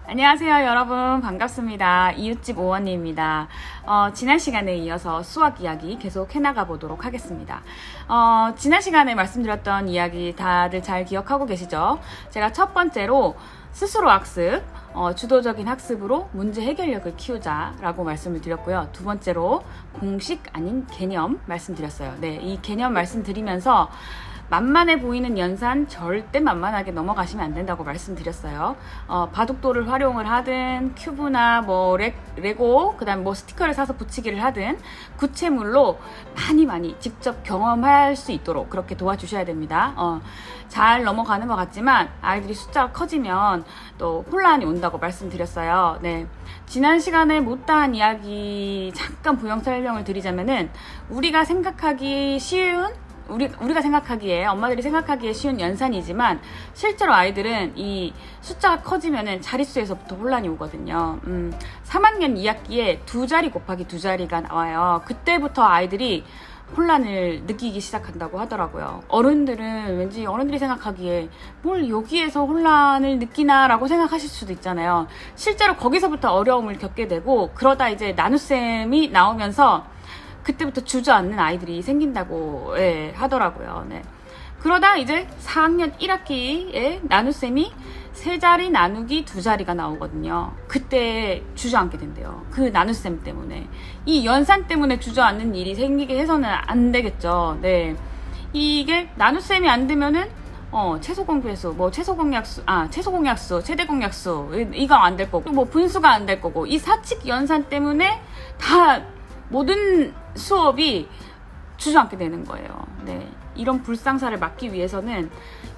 안녕하세요 여러분, 반갑습니다. 이웃집 오언니입니다. 지난 시간에 이어서 수학 이야기 계속 해나가 보도록 하겠습니다. 지난 시간에 말씀드렸던 이야기 다들 잘 기억하고 계시죠? 제가 첫 번째로 스스로 학습, 주도적인 학습으로 문제 해결력을 키우자라고 말씀을 드렸고요. 두 번째로 공식 아닌 개념 말씀드렸어요. 네, 이 개념 말씀드리면서 만만해 보이는 연산 절대 만만하게 넘어가시면 안 된다고 말씀드렸어요. 바둑돌을 활용을 하든 큐브나 레고 그다음 스티커를 사서 붙이기를 하든 구체물로 많이 직접 경험할 수 있도록 그렇게 도와주셔야 됩니다. 잘 넘어가는 것 같지만 아이들이 숫자가 커지면 또 혼란이 온다고 말씀드렸어요. 네. 지난 시간에 못다한 이야기 잠깐 부연 설명을 드리자면은 우리가 생각하기 쉬운 우리가 생각하기에, 엄마들이 생각하기에 쉬운 연산이지만 실제로 아이들은 이 숫자가 커지면은 자릿수에서부터 혼란이 오거든요. 3학년 2학기에 2자리 곱하기 2자리가 나와요. 그때부터 아이들이 혼란을 느끼기 시작한다고 하더라고요. 왠지 어른들이 생각하기에 뭘 여기에서 혼란을 느끼나라고 생각하실 수도 있잖아요. 실제로 거기서부터 어려움을 겪게 되고, 그러다 이제 나눗셈이 나오면서 그때부터 주저앉는 아이들이 생긴다고 하더라고요. 네. 그러다 이제 4학년 1학기에 나눗셈이 3자리 나누기 2자리가 나오거든요. 그때 주저앉게 된대요. 그 나눗셈 때문에. 이 연산 때문에 주저앉는 일이 생기게 해서는 안 되겠죠. 네. 이게 나눗셈이 안 되면은 최소공배수, 최소공약수, 최대공약수 이거 안 될 거고, 분수가 안 될 거고, 이 사칙 연산 때문에 다 모든 수업이 주저앉게 되는 거예요. 네. 이런 불상사를 막기 위해서는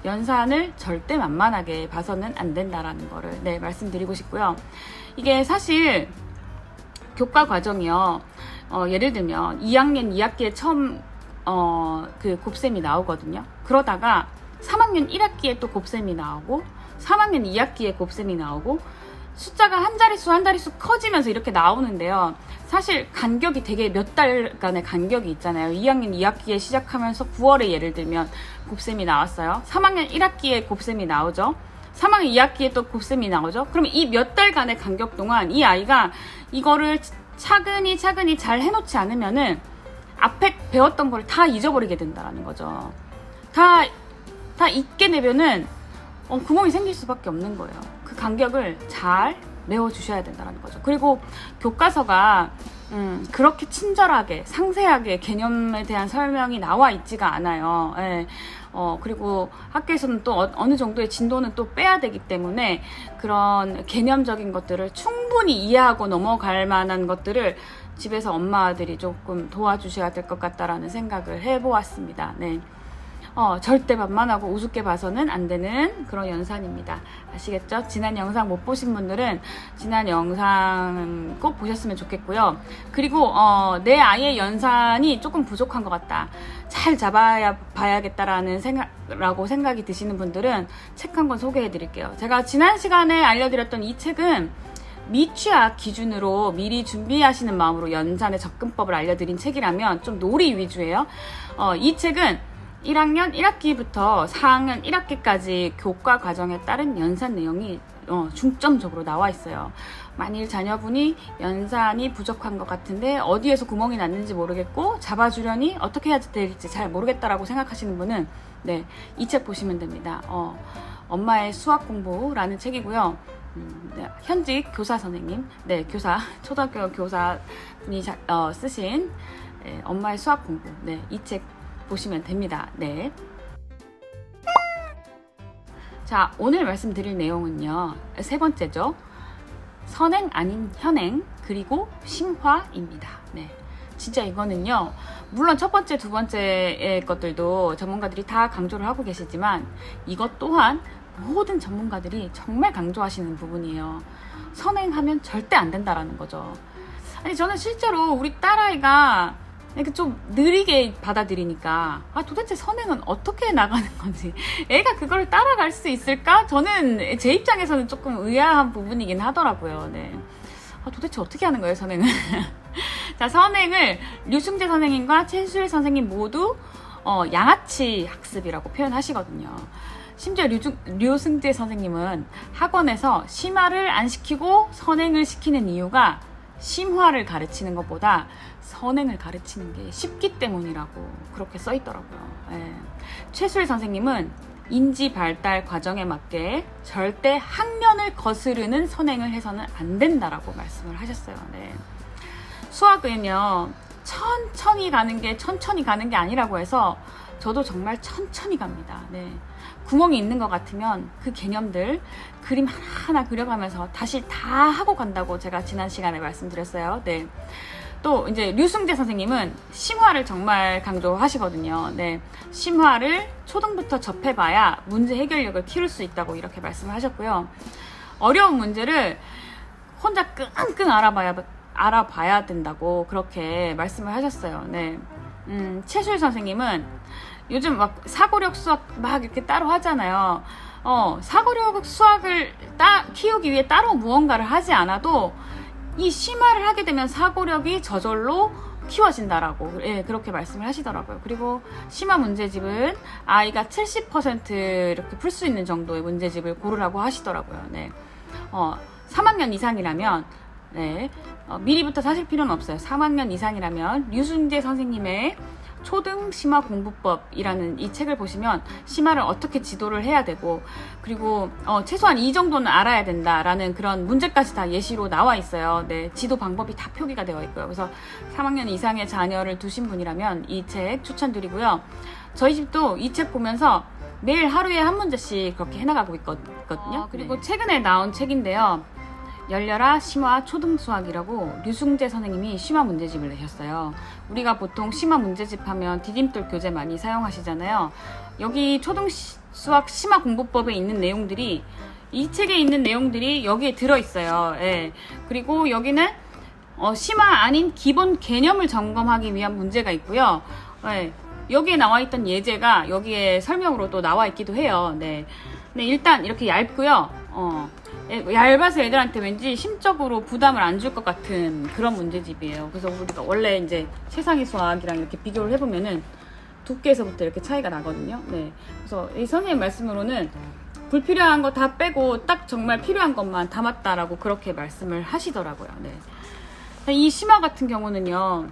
연산을 절대 만만하게 봐서는 안 된다라는 거를 말씀드리고 싶고요. 이게 사실 교과 과정이요. 예를 들면 2학년 2학기에 처음 그 곱셈이 나오거든요. 그러다가 3학년 1학기에 또 곱셈이 나오고 3학년 2학기에 곱셈이 나오고 숫자가 한 자릿수 커지면서 이렇게 나오는데요. 사실 간격이 되게 몇 달간의 간격이 있잖아요. 2학년 2학기에 시작하면서 9월에 예를 들면 곱셈이 나왔어요. 3학년 1학기에 곱셈이 나오죠. 3학년 2학기에 또 곱셈이 나오죠. 그러면 이 몇 달간의 간격 동안 이 아이가 이거를 차근히 잘 해놓지 않으면은 앞에 배웠던 걸 다 잊어버리게 된다는 거죠. 다 잊게 되면은 구멍이 생길 수밖에 없는 거예요. 그 간격을 잘 메워주셔야 된다는 거죠. 그리고 교과서가 그렇게 친절하게 상세하게 개념에 대한 설명이 나와 있지가 않아요. 그리고 학교에서는 또 어느 정도의 진도는 또 빼야 되기 때문에 그런 개념적인 것들을 충분히 이해하고 넘어갈 만한 것들을 집에서 엄마들이 조금 도와주셔야 될 것 같다라는 생각을 해보았습니다. 네. 절대 만만하고 우습게 봐서는 안 되는 그런 연산입니다. 아시겠죠? 지난 영상 못 보신 분들은 지난 영상 꼭 보셨으면 좋겠고요. 그리고 내 아이의 연산이 조금 부족한 것 같다, 잘 봐야겠다라는 생각이 드시는 분들은 책 한 권 소개해 드릴게요. 제가 지난 시간에 알려드렸던 이 책은 미취학 기준으로 미리 준비하시는 마음으로 연산의 접근법을 알려드린 책이라면 좀 놀이 위주예요. 이 책은 1학년 1학기부터 4학년 1학기까지 교과 과정에 따른 연산 내용이 중점적으로 나와 있어요. 만일 자녀분이 연산이 부족한 것 같은데 어디에서 구멍이 났는지 모르겠고 잡아주려니 어떻게 해야 될지 잘 모르겠다라고 생각하시는 분은 이 책 보시면 됩니다. 엄마의 수학 공부라는 책이고요. 현직 교사 선생님, 초등학교 교사분이 쓰신 엄마의 수학 공부, 이 책 보시면 됩니다. 네. 자, 오늘 말씀드릴 내용은요. 세 번째죠. 선행 아닌 현행, 그리고 심화입니다. 네. 진짜 이거는요. 물론 첫 번째, 두 번째의 것들도 전문가들이 다 강조를 하고 계시지만 이것 또한 모든 전문가들이 정말 강조하시는 부분이에요. 선행하면 절대 안 된다라는 거죠. 아니, 저는 실제로 우리 딸아이가 이렇게 좀 느리게 받아들이니까 도대체 선행은 어떻게 나가는 건지, 애가 그걸 따라갈 수 있을까? 저는 제 입장에서는 조금 의아한 부분이긴 하더라고요. 네. 도대체 어떻게 하는 거예요, 선행은? 자, 선행을 류승재 선생님과 최수일 선생님 모두 양아치 학습이라고 표현하시거든요. 심지어 류승재 선생님은 학원에서 심화를 안 시키고 선행을 시키는 이유가 심화를 가르치는 것보다 선행을 가르치는 게 쉽기 때문이라고 그렇게 써 있더라고요. 예. 최수일 선생님은 인지 발달 과정에 맞게 절대 학년을 거스르는 선행을 해서는 안 된다라고 말씀을 하셨어요. 네. 수학은요, 천천히 가는 게 아니라고 해서 저도 정말 천천히 갑니다. 네. 구멍이 있는 것 같으면 그 개념들 그림 하나하나 그려가면서 다시 다 하고 간다고 제가 지난 시간에 말씀드렸어요. 네. 또 이제 류승재 선생님은 심화를 정말 강조하시거든요. 네. 심화를 초등부터 접해봐야 문제 해결력을 키울 수 있다고 이렇게 말씀을 하셨고요. 어려운 문제를 혼자 끙끙 알아봐야 된다고 그렇게 말씀을 하셨어요. 네. 최수일 선생님은 요즘 막 사고력 수학 막 이렇게 따로 하잖아요. 사고력 수학을 키우기 위해 따로 무언가를 하지 않아도 이 심화를 하게 되면 사고력이 저절로 키워진다라고 그렇게 말씀을 하시더라고요. 그리고 심화 문제집은 아이가 70% 이렇게 풀 수 있는 정도의 문제집을 고르라고 하시더라고요. 네. 3학년 이상이라면 미리부터 사실 필요는 없어요. 3학년 이상이라면 류승재 선생님의 초등 심화 공부법이라는 이 책을 보시면 심화를 어떻게 지도를 해야 되고, 그리고 최소한 이 정도는 알아야 된다라는 그런 문제까지 다 예시로 나와 있어요. 네, 지도 방법이 다 표기가 되어 있고요. 그래서 3학년 이상의 자녀를 두신 분이라면 이 책 추천드리고요. 저희 집도 이 책 보면서 매일 하루에 한 문제씩 그렇게 해나가고 있거든요. 그리고 최근에 나온 책인데요. 열려라 심화 초등수학이라고 류승재 선생님이 심화 문제집을 내셨어요. 우리가 보통 심화 문제집 하면 디딤돌 교재 많이 사용하시잖아요. 여기 초등수학 심화 공부법에 있는 내용들이, 이 책에 있는 내용들이 여기에 들어있어요. 예. 그리고 여기는 심화 아닌 기본 개념을 점검하기 위한 문제가 있고요. 예. 여기에 나와 있던 예제가 여기에 설명으로 또 나와 있기도 해요. 네. 네, 일단 이렇게 얇고요. 얇아서 애들한테 왠지 심적으로 부담을 안 줄 것 같은 그런 문제집이에요. 그래서 우리가 원래 이제 최상위 수학이랑 이렇게 비교를 해보면은 두께에서부터 이렇게 차이가 나거든요. 네. 그래서 이 선생님 말씀으로는 불필요한 거 다 빼고 딱 정말 필요한 것만 담았다라고 그렇게 말씀을 하시더라고요. 네. 이 심화 같은 경우는요,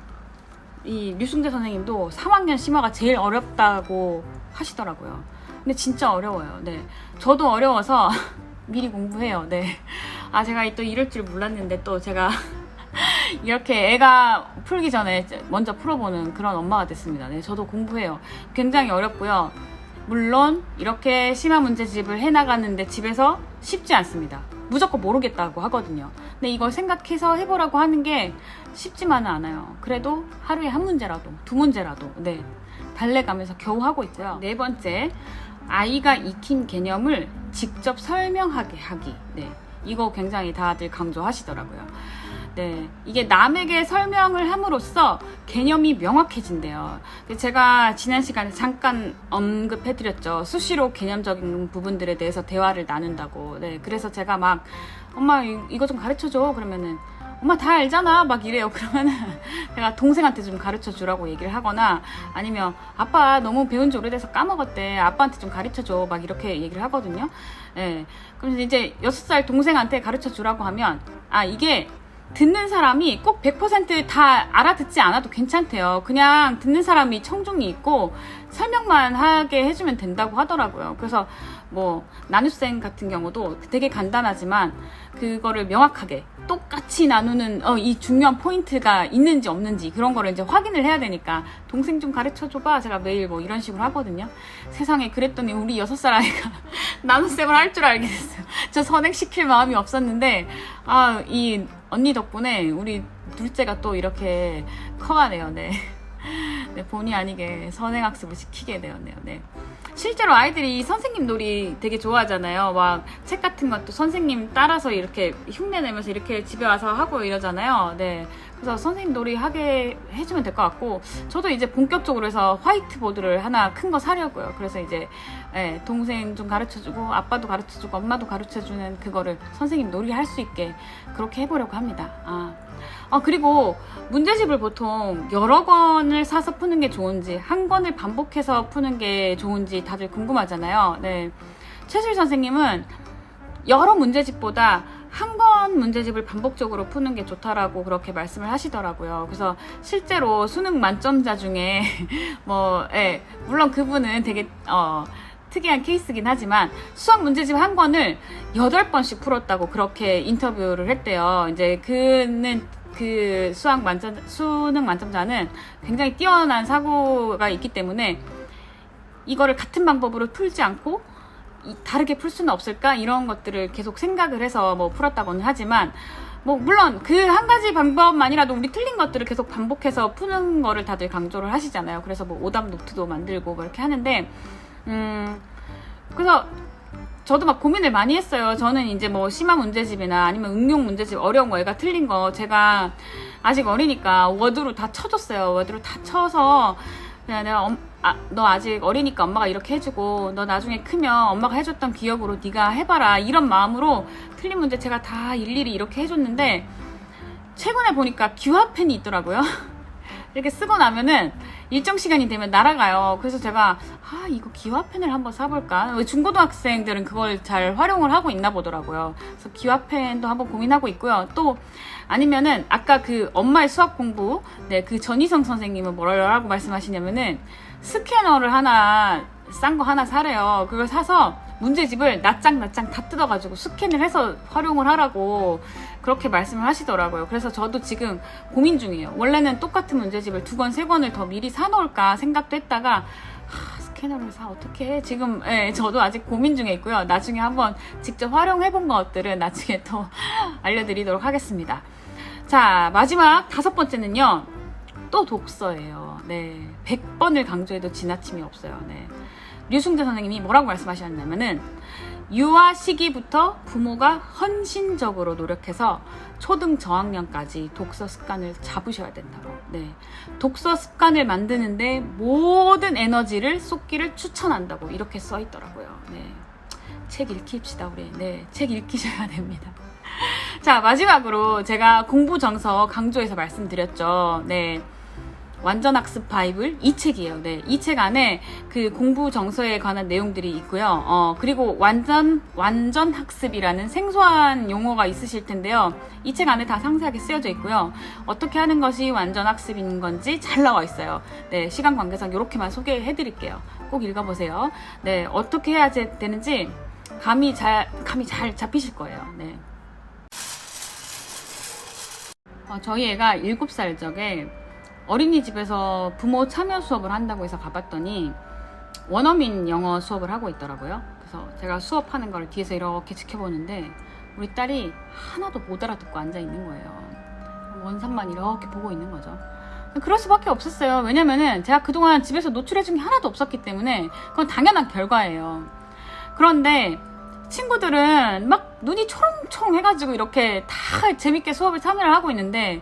이 류승재 선생님도 3학년 심화가 제일 어렵다고 하시더라고요. 근데 진짜 어려워요. 네. 저도 어려워서 미리 공부해요. 네. 제가 또 이럴 줄 몰랐는데 또 제가 이렇게 애가 풀기 전에 먼저 풀어보는 그런 엄마가 됐습니다. 네. 저도 공부해요. 굉장히 어렵고요. 물론 이렇게 심화 문제집을 해나가는데 집에서 쉽지 않습니다. 무조건 모르겠다고 하거든요. 근데 이걸 생각해서 해보라고 하는 게 쉽지만은 않아요. 그래도 하루에 한 문제라도, 두 문제라도 달래가면서 겨우 하고 있고요. 네 번째, 아이가 익힌 개념을 직접 설명하게 하기. 네, 이거 굉장히 다들 강조하시더라고요. 네, 이게 남에게 설명을 함으로써 개념이 명확해진대요. 제가 지난 시간에 잠깐 언급해드렸죠. 수시로 개념적인 부분들에 대해서 대화를 나눈다고. 네, 그래서 제가 막 엄마 이거 좀 가르쳐줘 그러면은 엄마 다 알잖아 막 이래요. 그러면은 제가 동생한테 좀 가르쳐 주라고 얘기를 하거나, 아니면 아빠 너무 배운 지 오래돼서 까먹었대, 아빠한테 좀 가르쳐 줘 막 이렇게 얘기를 하거든요. 예. 그럼 이제 6살 동생한테 가르쳐 주라고 하면 이게 듣는 사람이 꼭 100%다 알아듣지 않아도 괜찮대요. 그냥 듣는 사람이 청중이 있고 설명만 하게 해주면 된다고 하더라고요. 그래서 뭐 나눗셈 같은 경우도 되게 간단하지만 그거를 명확하게 똑같이 나누는 이 중요한 포인트가 있는지 없는지 그런 거를 이제 확인을 해야 되니까 동생 좀 가르쳐 줘봐 제가 매일 뭐 이런 식으로 하거든요. 세상에, 그랬더니 우리 6살 아이가 나눗셈을 할 줄 알게 됐어요. 저 선행시킬 마음이 없었는데 이 언니 덕분에 우리 둘째가 또 이렇게 커가네요. 네. 네, 본의 아니게 선행학습을 시키게 되었네요. 네. 실제로 아이들이 선생님 놀이 되게 좋아하잖아요. 막 책 같은 것도 선생님 따라서 이렇게 흉내내면서 이렇게 집에 와서 하고 이러잖아요. 네. 그래서 선생님 놀이 하게 해주면 될 것 같고, 저도 이제 본격적으로 해서 화이트보드를 하나 큰 거 사려고요. 그래서 이제 동생 좀 가르쳐주고 아빠도 가르쳐주고 엄마도 가르쳐주는 그거를 선생님 놀이 할 수 있게 그렇게 해보려고 합니다. 그리고 문제집을 보통 여러 권을 사서 푸는 게 좋은지 한 권을 반복해서 푸는 게 좋은지 다들 궁금하잖아요. 네. 최수희 선생님은 여러 문제집보다 한 권 문제집을 반복적으로 푸는 게 좋다라고 그렇게 말씀을 하시더라고요. 그래서 실제로 수능 만점자 중에 뭐, 예, 물론 그분은 되게 특이한 케이스긴 하지만 수학 문제집 한 권을 8번씩 풀었다고 그렇게 인터뷰를 했대요. 이제 그는 그 수능 만점자는 굉장히 뛰어난 사고가 있기 때문에 이거를 같은 방법으로 풀지 않고 다르게 풀 수는 없을까? 이런 것들을 계속 생각을 해서 뭐 풀었다고는 하지만 뭐 물론 그 한 가지 방법만이라도 우리 틀린 것들을 계속 반복해서 푸는 거를 다들 강조를 하시잖아요. 그래서 뭐 오답 노트도 만들고 그렇게 하는데 그래서 저도 막 고민을 많이 했어요. 저는 이제 뭐 심화 문제집이나 아니면 응용 문제집 어려운 거 애가 틀린 거 제가 아직 어리니까 워드로 다 쳐줬어요. 워드로 다 쳐서 그냥 내가 너 아직 어리니까 엄마가 이렇게 해주고 너 나중에 크면 엄마가 해줬던 기억으로 네가 해봐라 이런 마음으로 틀린 문제 제가 다 일일이 이렇게 해줬는데 최근에 보니까 규합펜이 있더라고요. 이렇게 쓰고 나면은 일정 시간이 되면 날아가요. 그래서 제가 이거 기화펜을 한번 사볼까? 중고등학생들은 그걸 잘 활용을 하고 있나 보더라고요. 그래서 기화펜도 한번 고민하고 있고요. 또 아니면은 아까 그 엄마의 수학 공부 그 전희성 선생님은 뭐라고 말씀하시냐면은 스캐너를 하나 싼 거 하나 사래요. 그걸 사서 문제집을 낱장 다 뜯어가지고 스캔을 해서 활용을 하라고 그렇게 말씀을 하시더라고요. 그래서 저도 지금 고민 중이에요. 원래는 똑같은 문제집을 2권, 3권을 더 미리 사놓을까 생각도 했다가 스캐너를 어떻게 해? 지금 저도 아직 고민 중에 있고요. 나중에 한번 직접 활용해본 것들은 나중에 또 알려드리도록 하겠습니다. 자, 마지막 5번째는요. 또 독서예요. 네, 100번을 강조해도 지나침이 없어요. 네. 류승재 선생님이 뭐라고 말씀하셨냐면은 유아 시기부터 부모가 헌신적으로 노력해서 초등 저학년까지 독서 습관을 잡으셔야 된다고. 네. 독서 습관을 만드는데 모든 에너지를 쏟기를 추천한다고 이렇게 써 있더라고요. 네. 책 읽힙시다, 우리. 네. 책 읽히셔야 됩니다. 자, 마지막으로 제가 공부 정서 강조해서 말씀드렸죠. 네. 완전 학습 바이블 이 책이에요. 네, 이 책 안에 그 공부 정서에 관한 내용들이 있고요. 그리고 완전 학습이라는 생소한 용어가 있으실 텐데요. 이 책 안에 다 상세하게 쓰여져 있고요. 어떻게 하는 것이 완전 학습인 건지 잘 나와 있어요. 네, 시간 관계상 이렇게만 소개해 드릴게요. 꼭 읽어보세요. 네, 어떻게 해야 되는지 감이 잘 잡히실 거예요. 네. 저희 애가 7살 적에 어린이집에서 부모 참여 수업을 한다고 해서 가봤더니 원어민 영어 수업을 하고 있더라고요. 그래서 제가 수업하는 걸 뒤에서 이렇게 지켜보는데 우리 딸이 하나도 못 알아듣고 앉아 있는 거예요. 원산만 이렇게 보고 있는 거죠. 그럴 수밖에 없었어요. 왜냐면은 제가 그동안 집에서 노출해준 게 하나도 없었기 때문에 그건 당연한 결과예요. 그런데 친구들은 막 눈이 초롱초롱 해가지고 이렇게 다 재밌게 수업에 참여를 하고 있는데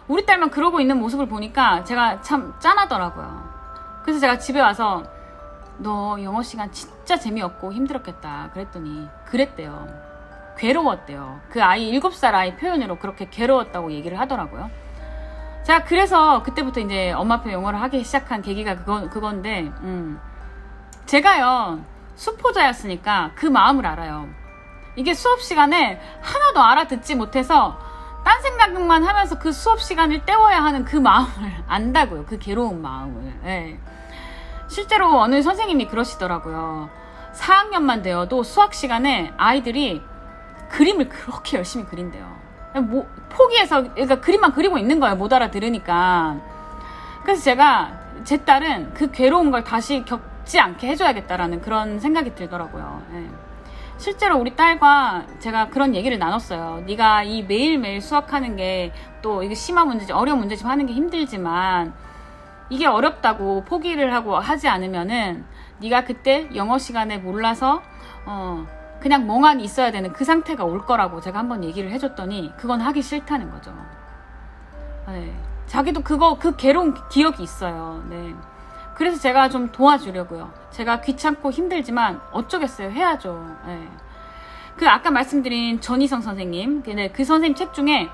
우리 딸만 그러고 있는 모습을 보니까 제가 참 짠하더라고요. 그래서 제가 집에 와서 너 영어 시간 진짜 재미없고 힘들었겠다 그랬더니 그랬대요. 괴로웠대요. 그 아이 7살 아이 표현으로 그렇게 괴로웠다고 얘기를 하더라고요. 제가 그래서 그때부터 이제 엄마표 영어를 하기 시작한 계기가 그건데 제가요 수포자였으니까 그 마음을 알아요. 이게 수업 시간에 하나도 알아듣지 못해서 딴 생각만 하면서 그 수업 시간을 때워야 하는 그 마음을 안다고요. 그 괴로운 마음을. 네. 실제로 어느 선생님이 그러시더라고요. 4학년만 되어도 수학 시간에 아이들이 그림을 그렇게 열심히 그린대요. 포기해서 그러니까 그림만 그리고 있는 거예요. 못 알아들으니까. 그래서 제가 제 딸은 그 괴로운 걸 다시 겪지 않게 해줘야겠다라는 그런 생각이 들더라고요. 네. 실제로 우리 딸과 제가 그런 얘기를 나눴어요. 네가 이 매일매일 수학하는 게 또 이게 심한 문제집, 어려운 문제집 하는 게 힘들지만 이게 어렵다고 포기를 하고 하지 않으면은 네가 그때 영어 시간에 몰라서 그냥 멍하니 있어야 되는 그 상태가 올 거라고 제가 한번 얘기를 해줬더니 그건 하기 싫다는 거죠. 네. 자기도 그 괴로운 기억이 있어요. 네. 그래서 제가 좀 도와주려고요. 제가 귀찮고 힘들지만 어쩌겠어요. 해야죠. 네. 그 아까 말씀드린 전희성 선생님, 그 선생님 책 중에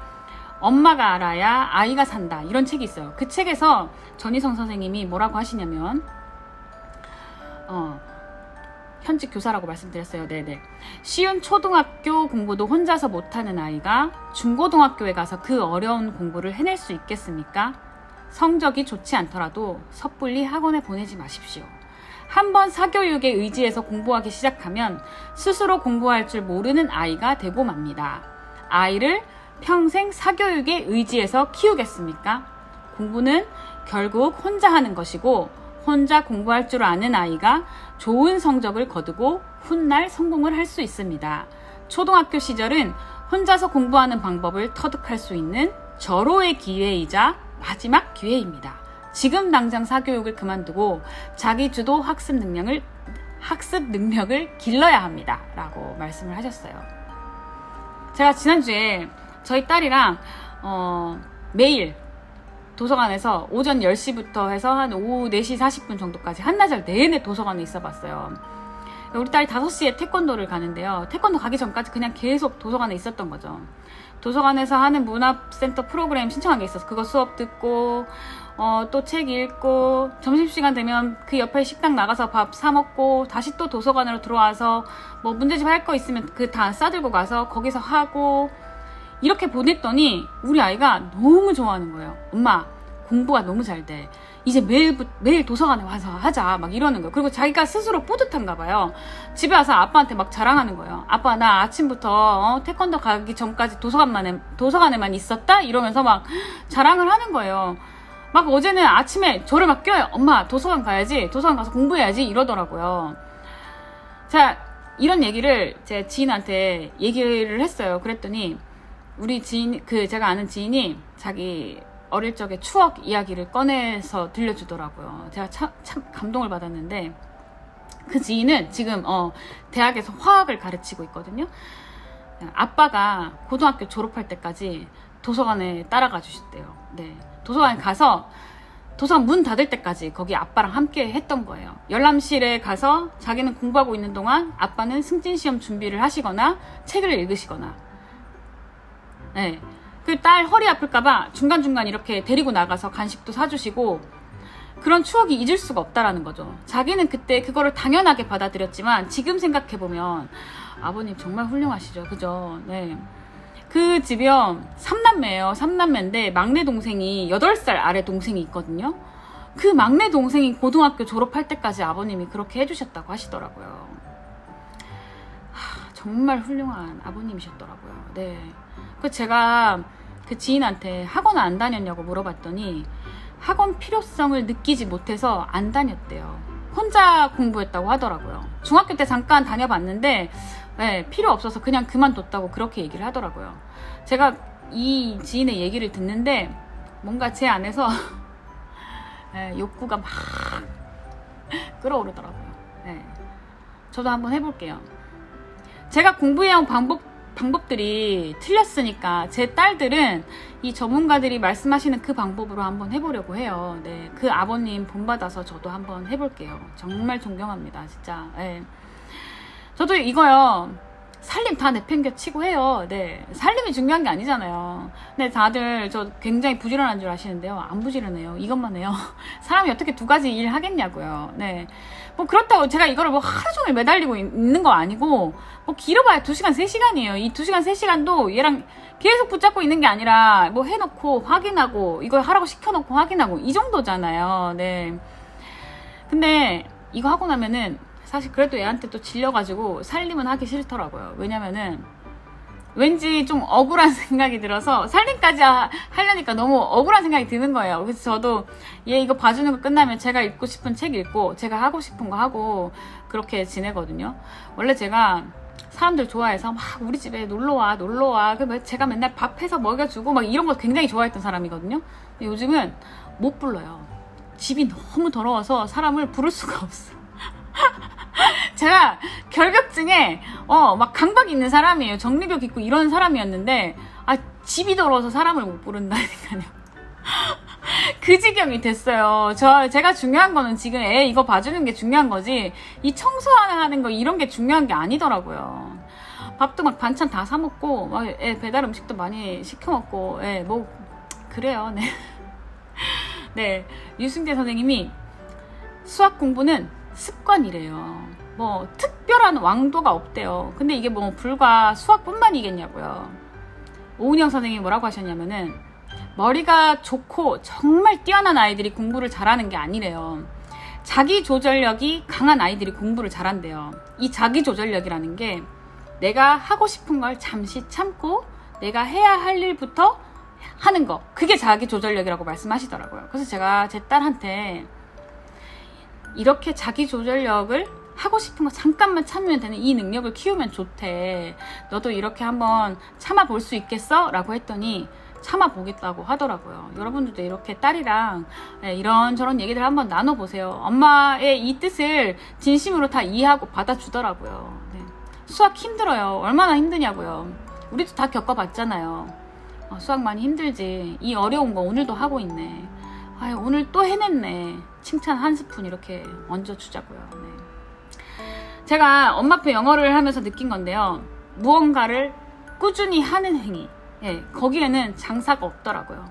엄마가 알아야 아이가 산다 이런 책이 있어요. 그 책에서 전희성 선생님이 뭐라고 하시냐면 현직 교사라고 말씀드렸어요. 네네. 쉬운 초등학교 공부도 혼자서 못하는 아이가 중고등학교에 가서 그 어려운 공부를 해낼 수 있겠습니까? 성적이 좋지 않더라도 섣불리 학원에 보내지 마십시오. 한번 사교육에 의지해서 공부하기 시작하면 스스로 공부할 줄 모르는 아이가 되고 맙니다. 아이를 평생 사교육에 의지해서 키우겠습니까? 공부는 결국 혼자 하는 것이고 혼자 공부할 줄 아는 아이가 좋은 성적을 거두고 훗날 성공을 할 수 있습니다. 초등학교 시절은 혼자서 공부하는 방법을 터득할 수 있는 절호의 기회이자 마지막 기회입니다. 지금 당장 사교육을 그만두고 자기주도 학습 능력을 길러야 합니다. 라고 말씀을 하셨어요. 제가 지난주에 저희 딸이랑 매일 도서관에서 오전 10시부터 해서 한 오후 4시 40분 정도까지 한나절 내내 도서관에 있어 봤어요. 우리 딸이 5시에 태권도를 가는데요. 태권도 가기 전까지 그냥 계속 도서관에 있었던 거죠. 도서관에서 하는 문화센터 프로그램 신청한 게 있어서 그거 수업 듣고 또 책 읽고 점심시간 되면 그 옆에 식당 나가서 밥 사 먹고 다시 또 도서관으로 들어와서 뭐 문제집 할 거 있으면 그 다 싸들고 가서 거기서 하고 이렇게 보냈더니 우리 아이가 너무 좋아하는 거예요. 엄마 공부가 너무 잘 돼. 이제 매일 도서관에 와서 하자 막 이러는 거예요. 그리고 자기가 스스로 뿌듯한가 봐요. 집에 와서 아빠한테 막 자랑하는 거예요. 아빠 나 아침부터 태권도 가기 전까지 도서관에만 있었다? 이러면서 막 자랑을 하는 거예요. 막 어제는 아침에 저를 막 껴요. 엄마 도서관 가야지. 도서관 가서 공부해야지 이러더라고요. 자, 이런 얘기를 제 지인한테 얘기를 했어요. 그랬더니 우리 지인, 제가 아는 지인이 자기 어릴 적의 추억 이야기를 꺼내서 들려주더라고요. 제가 참 감동을 받았는데 그 지인은 지금 대학에서 화학을 가르치고 있거든요. 아빠가 고등학교 졸업할 때까지 도서관에 따라가 주셨대요. 네, 도서관에 가서 도서관 문 닫을 때까지 거기 아빠랑 함께 했던 거예요. 열람실에 가서 자기는 공부하고 있는 동안 아빠는 승진시험 준비를 하시거나 책을 읽으시거나, 네. 그 딸 허리 아플까봐 중간중간 이렇게 데리고 나가서 간식도 사주시고 그런 추억이 잊을 수가 없다라는 거죠. 자기는 그때 그거를 당연하게 받아들였지만 지금 생각해보면 아버님 정말 훌륭하시죠. 그죠? 네. 그 집이요 3남매예요. 3남매인데 막내 동생이 8살 아래 동생이 있거든요. 그 막내 동생이 고등학교 졸업할 때까지 아버님이 그렇게 해주셨다고 하시더라고요. 정말 훌륭한 아버님이셨더라고요. 네. 그 제가 그 지인한테 학원 안 다녔냐고 물어봤더니 학원 필요성을 느끼지 못해서 안 다녔대요. 혼자 공부했다고 하더라고요. 중학교 때 잠깐 다녀봤는데 네, 필요 없어서 그냥 그만뒀다고 그렇게 얘기를 하더라고요. 제가 이 지인의 얘기를 듣는데 뭔가 제 안에서 네, 욕구가 막 끌어오르더라고요. 네. 저도 한번 해볼게요. 제가 공부해온 방법들이 틀렸으니까 제 딸들은 이 전문가들이 말씀하시는 그 방법으로 한번 해보려고 해요. 네, 그 아버님 본받아서 저도 한번 해볼게요. 정말 존경합니다, 진짜. 네. 저도 이거요. 살림 다 내팽겨치고 해요. 네, 살림이 중요한 게 아니잖아요. 근데 다들 저 굉장히 부지런한 줄 아시는데요. 안 부지런해요. 이것만 해요. 사람이 어떻게 2가지 일 하겠냐고요. 네, 뭐 그렇다고 제가 이거를 뭐 하루 종일 매달리고 있는 거 아니고 뭐 길어봐야 2시간 3시간이에요. 이 2시간 3시간도 얘랑 계속 붙잡고 있는 게 아니라 뭐 해놓고 확인하고 이거 하라고 시켜놓고 확인하고 이 정도잖아요. 네. 근데 이거 하고 나면은 사실 그래도 얘한테 또 질려가지고 살림은 하기 싫더라고요. 왜냐면은 왠지 좀 억울한 생각이 들어서 살림까지 하려니까 너무 억울한 생각이 드는 거예요. 그래서 저도 얘 이거 봐주는 거 끝나면 제가 읽고 싶은 책 읽고 제가 하고 싶은 거 하고 그렇게 지내거든요. 원래 제가 사람들 좋아해서 막 우리 집에 놀러와 제가 맨날 밥 해서 먹여주고 막 이런 거 굉장히 좋아했던 사람이거든요. 근데 요즘은 못 불러요. 집이 너무 더러워서 사람을 부를 수가 없어. 제가 결벽증에 막 강박 있는 사람이에요. 정리벽 있고 이런 사람이었는데 집이 더러워서 사람을 못 부른다니까요. 그 지경이 됐어요. 제가 중요한 거는 지금 애 이거 봐주는 게 중요한 거지 이 청소하는 거 이런 게 중요한 게 아니더라고요. 밥도 막 반찬 다 사 먹고 막 애 배달 음식도 많이 시켜 먹고 뭐 그래요. 네. 네, 유승재 선생님이 수학 공부는 습관이래요. 뭐 특별한 왕도가 없대요. 근데 이게 뭐 불과 수학뿐만이겠냐고요. 오은영 선생님이 뭐라고 하셨냐면은 머리가 좋고 정말 뛰어난 아이들이 공부를 잘하는 게 아니래요. 자기 조절력이 강한 아이들이 공부를 잘한대요. 이 자기 조절력이라는 게 내가 하고 싶은 걸 잠시 참고 내가 해야 할 일부터 하는 거, 그게 자기 조절력이라고 말씀하시더라고요. 그래서 제가 제 딸한테 이렇게 자기 조절력을 하고 싶은 거 잠깐만 참으면 되는 이 능력을 키우면 좋대. 너도 이렇게 한번 참아볼 수 있겠어? 라고 했더니 참아보겠다고 하더라고요. 여러분들도 이렇게 딸이랑 이런저런 얘기들 한번 나눠보세요. 엄마의 이 뜻을 진심으로 다 이해하고 받아주더라고요. 네. 수학 힘들어요. 얼마나 힘드냐고요. 우리도 다 겪어봤잖아요. 수학 많이 힘들지. 이 어려운 거 오늘도 하고 있네. 아유, 오늘 또 해냈네. 칭찬 한 스푼 이렇게 얹어주자고요. 네. 제가 엄마표 영어를 하면서 느낀 건데요. 무언가를 꾸준히 하는 행위. 예, 거기에는 장사가 없더라고요.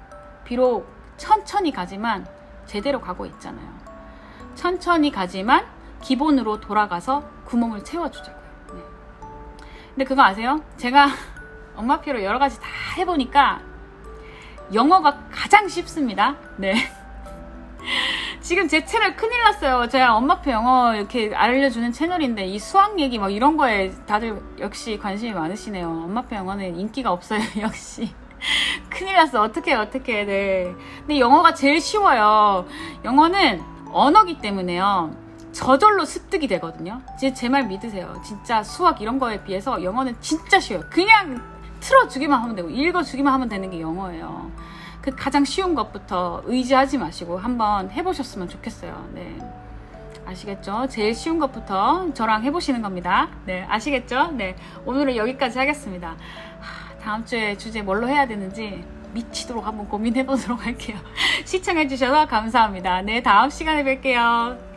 비록 천천히 가지만 제대로 가고 있잖아요. 천천히 가지만 기본으로 돌아가서 구멍을 채워주자고요. 네. 근데 그거 아세요? 제가 엄마표로 여러 가지 다 해보니까 영어가 가장 쉽습니다. 네. 지금 제 채널 큰일 났어요. 제가 엄마표 영어 이렇게 알려주는 채널인데 이 수학 얘기 막 이런 거에 다들 역시 관심이 많으시네요. 엄마표 영어는 인기가 없어요. 역시. 큰일 났어. 어떡해. 네. 근데 영어가 제일 쉬워요. 영어는 언어기 때문에요. 저절로 습득이 되거든요. 제 말 믿으세요. 진짜 수학 이런 거에 비해서 영어는 진짜 쉬워요. 그냥 틀어주기만 하면 되고 읽어주기만 하면 되는 게 영어예요. 그 가장 쉬운 것부터 의지하지 마시고 한번 해보셨으면 좋겠어요. 네. 아시겠죠? 제일 쉬운 것부터 저랑 해보시는 겁니다. 네. 아시겠죠? 네. 오늘은 여기까지 하겠습니다. 다음 주에 주제 뭘로 해야 되는지 미치도록 한번 고민해보도록 할게요. 시청해주셔서 감사합니다. 네. 다음 시간에 뵐게요.